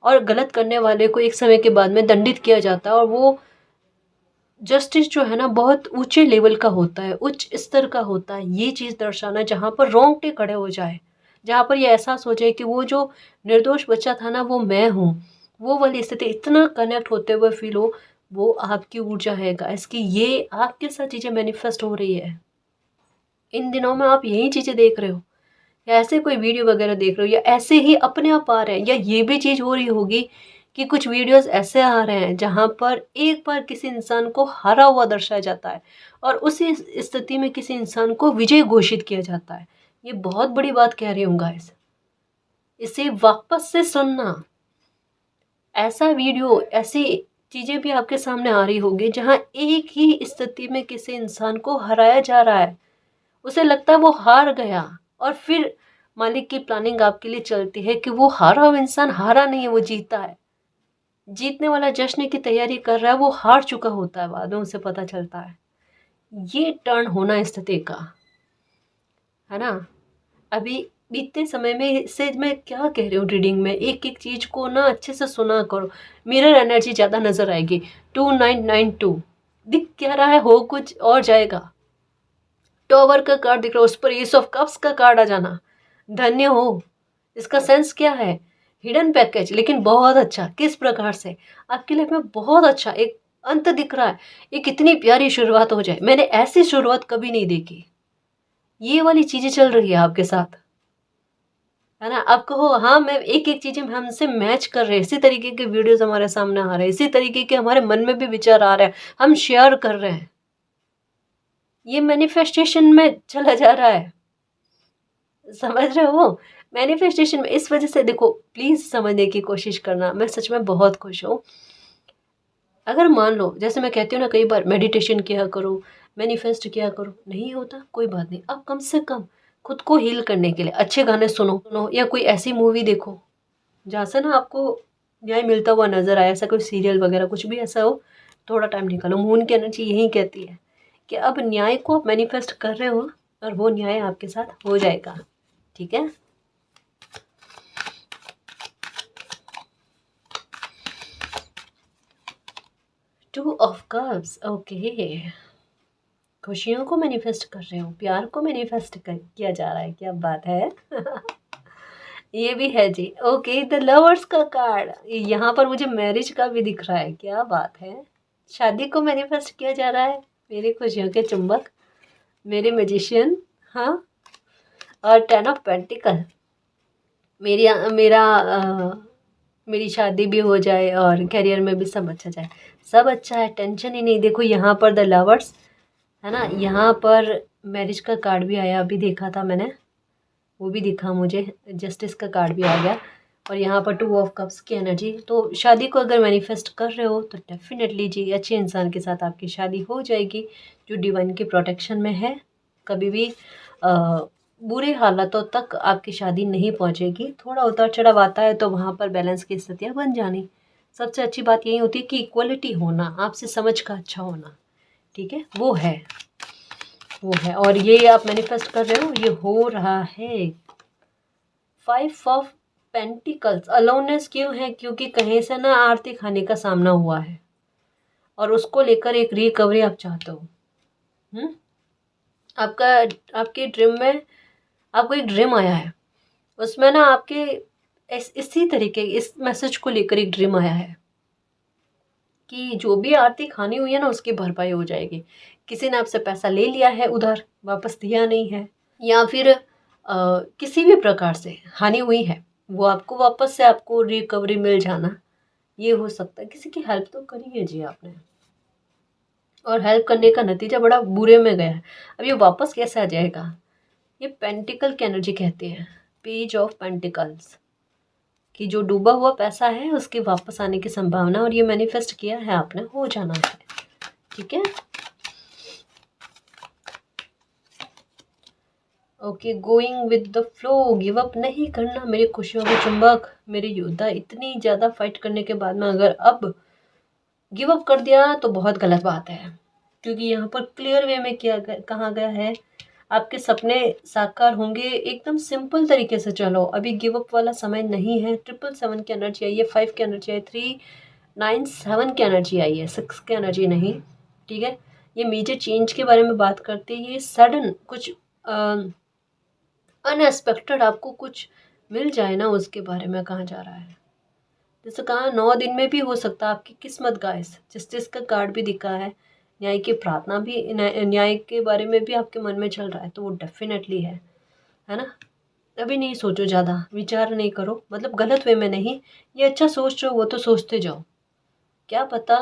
और गलत करने वाले को एक समय के बाद में दंडित किया जाता है, और वो जस्टिस जो है ना बहुत ऊंचे लेवल का होता है, उच्च स्तर का होता है। ये चीज़ दर्शाना, जहाँ पर रोंगटे खड़े हो जाए, जहाँ पर ये एहसास हो जाए कि वो जो निर्दोष बच्चा था ना, वो मैं हूँ, वो वाली स्थिति इतना कनेक्ट होते हुए फील हो, वो आपकी ऊर्जा है गाइस कि ये आपके साथ चीज़ें मैनिफेस्ट हो रही है। इन दिनों में आप यही चीज़ें देख रहे हो, या ऐसे कोई वीडियो वगैरह देख रहे हो, या ऐसे ही अपने आप आ रहे हैं, या ये भी चीज़ हो रही होगी कि कुछ वीडियोस ऐसे आ रहे हैं जहाँ पर एक बार किसी इंसान को हारा हुआ दर्शाया जाता है और उसी स्थिति में किसी इंसान को विजय घोषित किया जाता है। ये बहुत बड़ी बात कह रही हूँ गाइस, इसे वापस से सुनना। ऐसा वीडियो, ऐसी चीज़ें भी आपके सामने आ रही होगी जहाँ एक ही स्थिति में किसी इंसान को हराया जा रहा है, उसे लगता है वो हार गया, और फिर मालिक की प्लानिंग आपके लिए चलती है कि वो हारा हुआ इंसान हारा नहीं है, वो जीता है। जीतने वाला जश्न की तैयारी कर रहा है, वो हार चुका होता है, बाद में उसे पता चलता है। ये टर्न होना स्थिति का है ना। अभी बीतते समय में से मैं क्या कह रही हूँ, रीडिंग में एक एक चीज को ना अच्छे से सुना करो। मिरर एनर्जी ज्यादा नजर आएगी। 2992 दिख क्या रहा है, हो कुछ और जाएगा। टॉवर का कार्ड दिख रहा है, उस पर एस ऑफ कप्स का कार्ड आ जाना, धन्य हो। इसका सेंस क्या है, हिडन पैकेज, लेकिन बहुत अच्छा। किस प्रकार से आपकी लाइफ में बहुत अच्छा एक अंत दिख रहा है, एक इतनी प्यारी शुरुआत हो जाए। मैंने ऐसी शुरुआत कभी नहीं देखी। ये वाली चीजें चल रही है आपके साथ, है ना। आप कहो हाँ, मैं एक एक चीजें हमसे मैच कर रहे हैं, इसी तरीके के वीडियोस हमारे सामने आ रहे हैं, इसी तरीके के हमारे मन में भी विचार आ रहे हैं, हम शेयर कर रहे हैं। ये मैनिफेस्टेशन में चला जा रहा है, समझ रहे हो। मैनिफेस्टेशन में इस वजह से देखो, प्लीज समझने की कोशिश करना। मैं सच में बहुत खुश हूँ। अगर मान लो, जैसे मैं कहती हूँ ना कई बार, मेडिटेशन किया करो, मैनिफेस्ट किया करो, नहीं होता कोई बात नहीं, अब कम से कम खुद को हील करने के लिए अच्छे गाने सुनो, या कोई ऐसी मूवी देखो जहाँ से ना आपको न्याय मिलता हुआ नजर आए। ऐसा कोई सीरियल वगैरह कुछ भी ऐसा हो, थोड़ा टाइम निकालो। मून की एनर्जी यही कहती है कि अब न्याय को आप मैनिफेस्ट कर रहे हो, और वो न्याय आपके साथ हो जाएगा, ठीक है। Two of cups, okay. खुशियों को मैनिफेस्ट कर रहे हो, प्यार को मैनिफेस्ट किया जा रहा है, क्या बात है। ये भी है जी, ओके। द लवर्स का कार्ड, यहाँ पर मुझे मैरिज का भी दिख रहा है, क्या बात है। शादी को मैनिफेस्ट किया जा रहा है, मेरी खुशियों के चुंबक, मेरे मैजिशियन। हाँ, और 10 ऑफ पेंटिकल, मेरी मेरा मेरी शादी भी हो जाए और करियर में भी सब अच्छा जाए, सब अच्छा है, टेंशन ही नहीं। देखो यहाँ पर द लवर्स है ना, यहाँ पर मैरिज का कार्ड भी आया, अभी देखा था मैंने, वो भी दिखा मुझे, जस्टिस का कार्ड भी आ गया, और यहाँ पर 2 ऑफ कप्स की एनर्जी। तो शादी को अगर मैनिफेस्ट कर रहे हो तो डेफिनेटली जी अच्छे इंसान के साथ आपकी शादी हो जाएगी, जो डिवाइन के प्रोटेक्शन में है। कभी भी बुरे हालातों तक आपकी शादी नहीं पहुँचेगी। थोड़ा उतार चढ़ाव आता है तो वहाँ पर बैलेंस की स्थितियाँ बन जानी। सबसे अच्छी बात यही होती है कि इक्वलिटी होना, आपसे समझ का अच्छा होना, ठीक है, वो है, वो है। और ये आप मैनिफेस्ट कर रहे हो, ये हो रहा है। 5 ऑफ पेंटिकल्स, अलोननेस क्यों है, क्योंकि कहीं से ना आर्थिक हानि का सामना हुआ है, और उसको लेकर एक रिकवरी आप चाहते हो। आपका, आपके ड्रीम में आपको एक ड्रीम आया है, उसमें ना आपके इसी तरीके, इस मैसेज को लेकर एक ड्रीम आया है कि जो भी आर्थिक हानि हुई है ना, उसकी भरपाई हो जाएगी। किसी ने आपसे पैसा ले लिया है, उधर वापस दिया नहीं है, या फिर किसी भी प्रकार से हानि हुई है, वो आपको वापस से, आपको रिकवरी मिल जाना, ये हो सकता है। किसी की हेल्प तो करी है जी आपने, और हेल्प करने का नतीजा बड़ा बुरे में गया है। अब ये वापस कैसे आ जाएगा, ये पेंटिकल की एनर्जी कहती है, पेज ऑफ पेंटिकल्स, कि जो डूबा हुआ पैसा है उसके वापस आने की संभावना, और ये मैनिफेस्ट किया है आपने, हो जाना है, ठीक है। Okay, going with the flow, give up नहीं करना, मेरी खुशियों के चुंबक, मेरे योद्धा। इतनी ज़्यादा फाइट करने के बाद में अगर अब गिव अप कर दिया तो बहुत गलत बात है, क्योंकि यहाँ पर क्लियर वे में कहा गया है, आपके सपने साकार होंगे। एकदम सिंपल तरीके से चलो, अभी गिव अप वाला समय नहीं है। 777 की एनर्जी आई है, 5 की एनर्जी आई है, 397 की एनर्जी आई है, 6 की एनर्जी नहीं, ठीक है। ये मेजर चेंज के बारे में बात करते हैं, ये सडन कुछ अनएक्सपेक्टेड आपको कुछ मिल जाए ना, उसके बारे में कहा जा रहा है। जैसे कहा 9 दिन में भी हो सकता है आपकी किस्मत गाइस। जस्टिस का कार्ड भी दिखा है, न्याय की प्रार्थना भी, न्याय के बारे में भी आपके मन में चल रहा है, तो वो डेफिनेटली है ना। अभी नहीं सोचो, ज़्यादा विचार नहीं करो, मतलब गलत वे में नहीं, ये अच्छा सोच रहे हो वो तो सोचते जाओ, क्या पता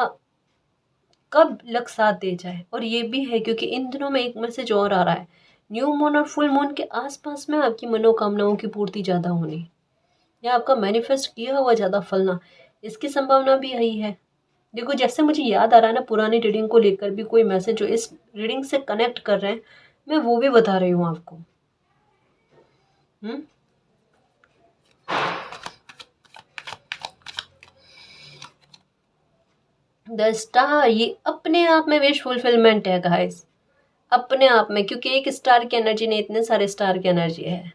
कब लक साथ दे जाए। और ये भी है क्योंकि इन दिनों में एक मैसेज और आ रहा है, न्यू मून और फुल मून के आसपास में आपकी मनोकामनाओं की पूर्ति ज़्यादा होनी, या आपका मैनिफेस्ट किया हुआ ज़्यादा फलना, इसकी संभावना भी यही है। देखो जैसे मुझे याद आ रहा है ना, पुरानी रीडिंग को लेकर भी कोई मैसेज जो इस रीडिंग से कनेक्ट कर रहे हैं, मैं वो भी बता रही हूँ आपको। द स्टार, ये अपने आप में विश फुलफिलमेंट है गाइस, अपने आप में, क्योंकि एक स्टार की एनर्जी नहीं, इतने सारे स्टार की एनर्जी है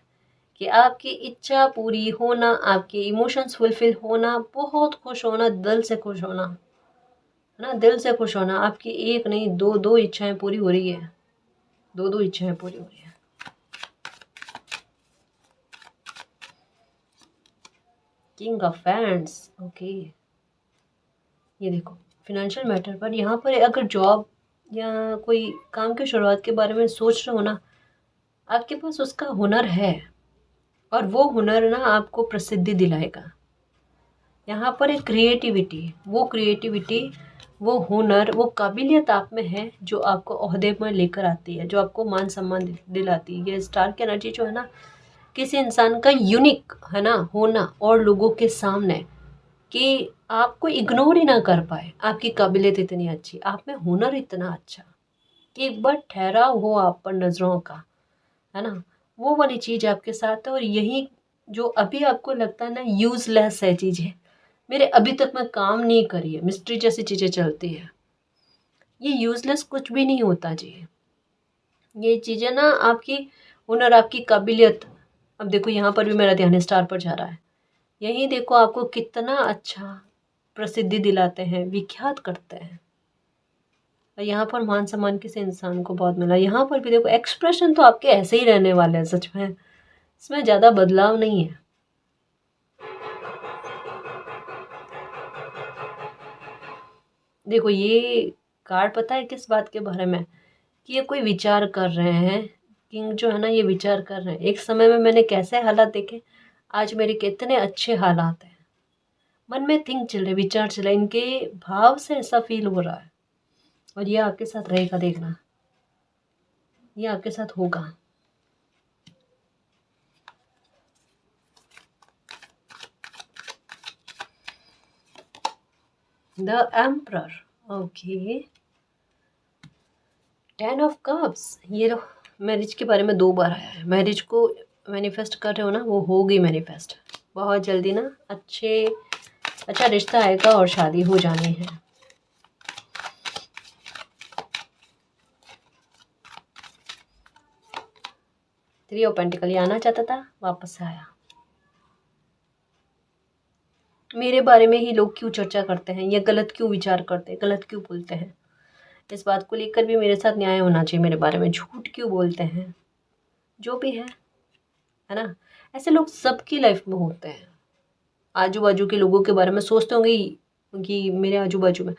कि आपकी इच्छा पूरी होना, आपके इमोशंस फुलफिल होना, बहुत खुश होना, दिल से खुश होना, है ना, दिल से खुश होना। आपकी एक नहीं, दो दो इच्छाएं पूरी हो रही है, दो दो इच्छाएं पूरी हो रही है। King of friends, okay. ये देखो फिनेंशियल मैटर पर, यहाँ पर अगर जॉब या कोई काम की शुरुआत के बारे में सोच रहे हो ना, आपके पास उसका हुनर है, और वो हुनर ना आपको प्रसिद्धि दिलाएगा। यहाँ पर एक क्रिएटिविटी, वो हुनर, वो काबिलियत आप में है जो आपको ओहदे में लेकर आती है, जो आपको मान सम्मान दिलाती है। ये स्टार की एनर्जी जो है ना, किसी इंसान का यूनिक है ना होना, और लोगों के सामने कि आपको इग्नोर ही ना कर पाए। आपकी काबिलियत इतनी अच्छी, आप में हुनर इतना अच्छा कि एक बार ठहराव हो आप पर नज़रों का, है ना, वो वाली चीज़ आपके साथ है। और यही जो अभी आपको लगता है ना यूजलेस है चीज़ें, मेरे अभी तक मैं काम नहीं करी है, मिस्ट्री जैसी चीज़ें चलती है, ये यूजलेस कुछ भी नहीं होता जी। ये चीज़ें ना आपकी हुनर, आपकी काबिलियत। अब देखो यहाँ पर भी मेरा ध्यान स्टार पर जा रहा है, यही देखो आपको कितना अच्छा प्रसिद्धि दिलाते हैं, विख्यात करते हैं। और यहाँ पर मान सम्मान किसी इंसान को बहुत मिला। यहाँ पर भी देखो एक्सप्रेशन तो आपके ऐसे ही रहने वाले हैं, सच में इसमें ज़्यादा बदलाव नहीं है। देखो ये कार्ड पता है किस बात के बारे में, कि ये कोई विचार कर रहे हैं, किंग जो है ना ये विचार कर रहे हैं, एक समय में मैंने कैसे हालात देखे, आज मेरे कितने अच्छे हालात हैं। मन में थिंक चल रहे, विचार चल रहे, इनके भाव से ऐसा फील हो रहा है। और ये आपके साथ रहेगा, देखना ये आपके साथ होगा। The emperor, okay. 10 of cups, ये लो मैरिज के बारे में 2 बार आया है। मैरिज को मैनिफेस्ट कर रहे हो ना, वो हो गई मैनिफेस्ट बहुत जल्दी ना, अच्छा रिश्ता आएगा और शादी हो जानी है। थ्री ऑफ पेंटिकल, ये आना चाहता था वापस आया। मेरे बारे में ही लोग क्यों चर्चा करते हैं, ये गलत क्यों विचार करते हैं, गलत क्यों बोलते हैं, इस बात को लेकर भी मेरे साथ न्याय होना चाहिए। मेरे बारे में झूठ क्यों बोलते हैं, जो भी है ना, ऐसे लोग सबकी लाइफ में होते हैं। आजू बाजू के लोगों के बारे में सोचते होंगे कि मेरे आजू बाजू में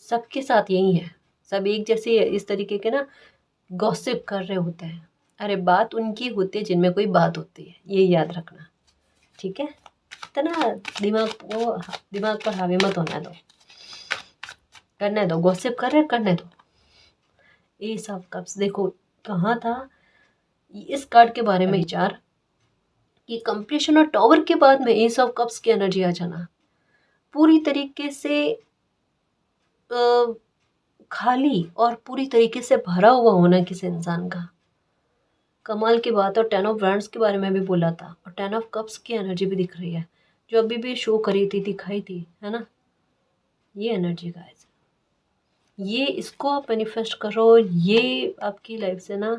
सबके साथ यही है, सब एक जैसे इस तरीके के ना गॉसिप कर रहे होते हैं। अरे बात उनकी होती है जिनमें कोई बात होती है, ये याद रखना, ठीक है। इतना दिमाग पर हावी मत होने दो, करने दो, गॉसिप कर रहे करने दो। ये सब कब्स देखो कहाँ था, इस कार्ड के बारे में विचार कि कंप्लीशन और टॉवर के बाद में एस ऑफ कप्स की एनर्जी आ जाना, पूरी तरीके से खाली और पूरी तरीके से भरा हुआ होना किसी इंसान का, कमाल की बात। और 10 ऑफ वैंड्स के बारे में भी बोला था, और 10 ऑफ कप्स की एनर्जी भी दिख रही है जो अभी भी शो करी थी, दिखाई थी, है ना, ये एनर्जी गाइस, ये इसको आप मैनिफेस्ट करो, ये आपकी लाइफ से ना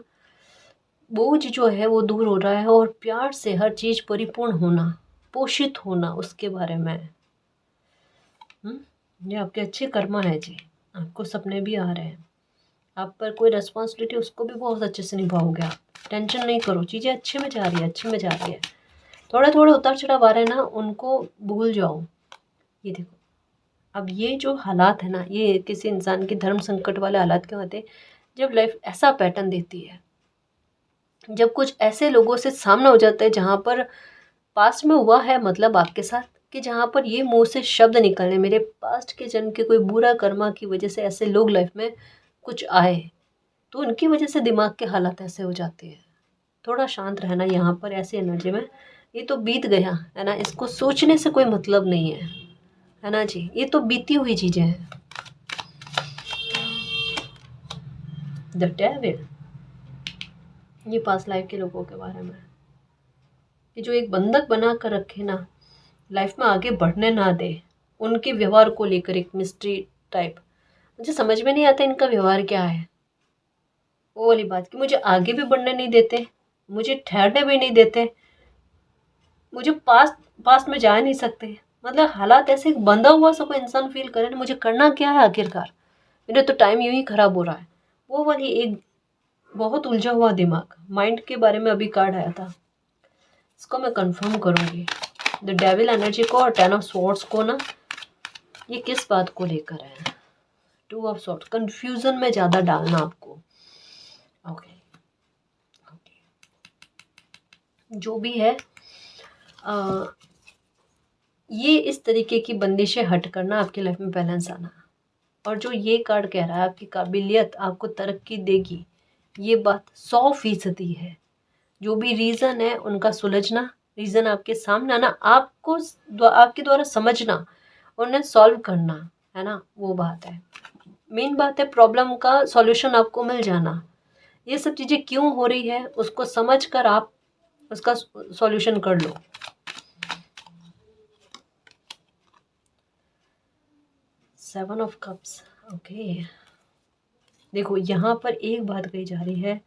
बोझ जो है वो दूर हो रहा है, और प्यार से हर चीज़ परिपूर्ण होना, पोषित होना उसके बारे में। ये आपके अच्छे कर्मा है जी, आपको सपने भी आ रहे हैं, आप पर कोई रिस्पॉन्सिबिलिटी उसको भी बहुत अच्छे से निभाओगे आप, टेंशन नहीं करो, चीज़ें अच्छे में जा रही है, अच्छे में जा रही है। थोड़ा थोड़ा उतार चढ़ाव आ रहे हैं ना, उनको भूल जाओ, ये देखो, अब ये जो हालात है ना, ये किसी इंसान के धर्म संकट वाले हालात क्यों आते हैं? जब लाइफ ऐसा पैटर्न देती है, जब कुछ ऐसे लोगों से सामना हो जाता है जहाँ पर पास्ट में हुआ है, मतलब आपके साथ, कि जहाँ पर ये मुंह से शब्द निकलने, मेरे पास्ट के जन्म के कोई बुरा कर्मा की वजह से ऐसे लोग लाइफ में कुछ आए, तो उनकी वजह से दिमाग के हालात ऐसे हो जाते हैं। थोड़ा शांत रहना यहाँ पर ऐसी एनर्जी में। ये तो बीत गया है ना, इसको सोचने से कोई मतलब नहीं है ना जी, ये तो बीती हुई चीज़ें हैं। द डेविल, ये पास्ट लाइफ के लोगों के बारे में, कि जो एक बंधक बना कर रखे ना, लाइफ में आगे बढ़ने ना दे, उनके व्यवहार को लेकर एक मिस्ट्री टाइप। मुझे समझ में नहीं आता इनका व्यवहार क्या है। वो वाली बात कि मुझे आगे भी बढ़ने नहीं देते, मुझे ठहरने भी नहीं देते, मुझे पास्ट पास्ट में जा नहीं सकते। मतलब हालात ऐसे बंधा हुआ सा कोई इंसान फील करे ना, मुझे करना क्या है आखिरकार, मेरा तो टाइम यूं ही खराब हो रहा है। वो वाली एक बहुत उलझा हुआ दिमाग, माइंड के बारे में अभी कार्ड आया था, इसको मैं कंफर्म करूंगी। द डेविल एनर्जी को और 10 ऑफ स्वॉर्ड्स को ना, ये किस बात को लेकर है? 2 ऑफ स्वॉर्ड्स, कंफ्यूजन में ज़्यादा डालना आपको। ओके, जो भी है, ये इस तरीके की बंदिशें हट करना, आपकी लाइफ में बैलेंस आना। और जो ये कार्ड कह रहा है, आपकी काबिलियत आपको तरक्की देगी, ये बात 100% है। जो भी रीज़न है उनका सुलझना, रीज़न आपके सामने आना, आपको आपके द्वारा समझना, उन्हें सॉल्व करना, है ना, वो बात है। मेन बात है प्रॉब्लम का सॉल्यूशन आपको मिल जाना। ये सब चीज़ें क्यों हो रही है उसको समझ कर आप उसका सॉल्यूशन कर लो। 7 ऑफ कप्स, ओके। देखो यहाँ पर एक बात कही जा रही है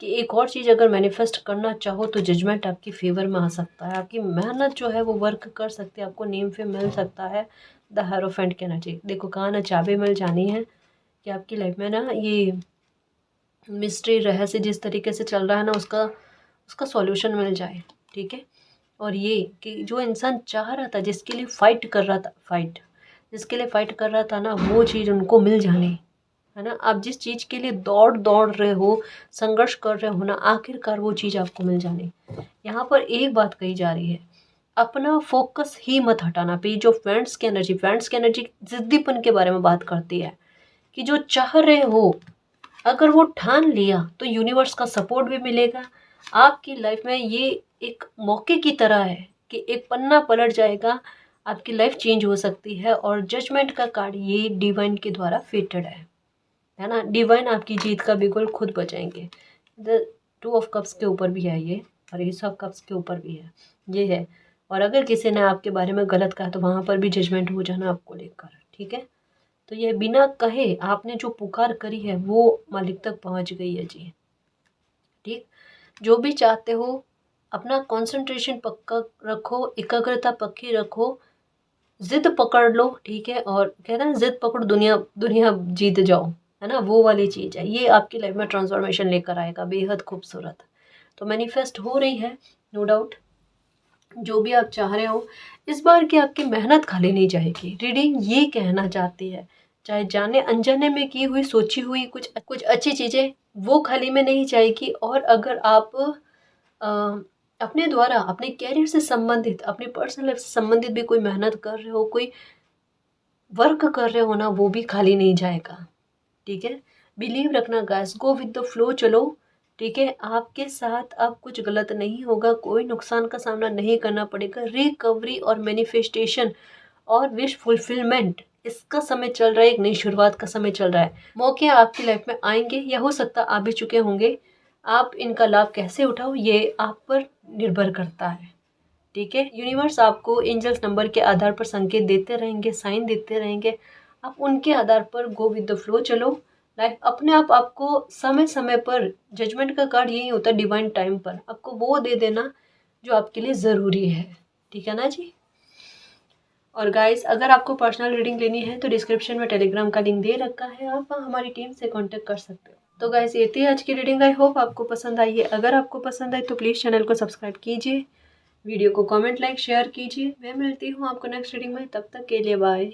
कि एक और चीज़ अगर मैनिफेस्ट करना चाहो तो जजमेंट आपकी फेवर में आ सकता है, आपकी मेहनत जो है वो वर्क कर सकती है, आपको नेम फेम मिल सकता है। द हेरोफेंट की एनर्जी देखो, कहाँ ना चाबी मिल जानी है कि आपकी लाइफ में ना ये मिस्ट्री रहस्य जिस तरीके से चल रहा है ना, उसका उसका सॉल्यूशन मिल जाए, ठीक है। और ये कि जो इंसान चाह रहा था, जिसके लिए फाइट कर रहा था, जिसके लिए फाइट कर रहा था ना, वो चीज़ उनको मिल जानी, है ना। आप जिस चीज़ के लिए दौड़ दौड़ रहे हो, संघर्ष कर रहे हो ना, आखिरकार वो चीज़ आपको मिल जानी। यहाँ पर एक बात कही जा रही है, अपना फोकस ही मत हटाना पे। जो फ्रेंड्स की एनर्जी जिद्दीपन के बारे में बात करती है, कि जो चाह रहे हो अगर वो ठान लिया तो यूनिवर्स का सपोर्ट भी मिलेगा। आपकी लाइफ में ये एक मौके की तरह है कि एक पन्ना पलट जाएगा, आपकी लाइफ चेंज हो सकती है। और जजमेंट का कार्ड ये डिवाइन के द्वारा फेटेड है ना। डिवाइन आपकी जीत का बिल्कुल खुद बचाएंगे। द 2 ऑफ कप्स के ऊपर भी है ये, और एस ऑफ कप्स के ऊपर भी है, ये है। और अगर किसी ने आपके बारे में गलत कहा तो वहाँ पर भी जजमेंट हो जाना आपको लेकर, ठीक है। तो ये बिना कहे आपने जो पुकार करी है वो मालिक तक पहुंच गई है जी, ठीक। जो भी चाहते हो अपना कंसंट्रेशन पक्का रखो, एकाग्रता पक्की रखो, जिद पकड़ लो, ठीक है। और कहते हैं जिद पकड़ दुनिया दुनिया जीत जाओ, है ना, वो वाली चीज़ है। ये आपकी लाइफ में ट्रांसफॉर्मेशन लेकर आएगा, बेहद खूबसूरत। तो मैनिफेस्ट हो रही है, नो डाउट। जो भी आप चाह रहे हो, इस बार की आपकी मेहनत खाली नहीं जाएगी। रीडिंग ये कहना चाहती है, चाहे जाने अनजाने में की हुई सोची हुई कुछ कुछ अच्छी चीज़ें वो खाली में नहीं जाएगी। और अगर आप अ, अपने द्वारा अपने कैरियर से संबंधित, अपनी पर्सनल लाइफ से संबंधित भी कोई मेहनत कर रहे हो, कोई वर्क कर रहे हो ना, वो भी खाली नहीं जाएगा, ठीक है। बिलीव रखना guys, go with the flow चलो, ठीक है। आपके साथ अब कुछ गलत नहीं होगा, कोई नुकसान का सामना नहीं करना पड़ेगा। रिकवरी और मैनिफेस्टेशन और विश फुलफिलमेंट, इसका समय चल रहा है, एक नई शुरुआत का समय चल रहा है। मौके आपकी लाइफ में आएंगे या हो सकता आ भी चुके होंगे। आप इनका लाभ कैसे उठाओ ये आप पर निर्भर करता है, ठीक है। यूनिवर्स आपको एंजल्स नंबर के आधार पर संकेत देते रहेंगे, साइन देते रहेंगे। आप उनके आधार पर गो विद द फ्लो चलो। लाइफ अपने आप आपको समय समय पर, जजमेंट का कार्ड यही होता है, डिवाइन टाइम पर आपको वो दे देना जो आपके लिए ज़रूरी है, ठीक है ना जी। और गाइस, अगर आपको पर्सनल रीडिंग लेनी है तो डिस्क्रिप्शन में टेलीग्राम का लिंक दे रखा है, आप हमारी टीम से कांटेक्ट कर सकते हो। तो गाइस, ये थी आज की रीडिंग। आई होप आपको पसंद आई है। अगर आपको पसंद आई तो प्लीज़ चैनल को सब्सक्राइब कीजिए, वीडियो को कमेंट लाइक शेयर कीजिए। मैं मिलती हूँ आपको नेक्स्ट रीडिंग में, तब तक के लिए बाय।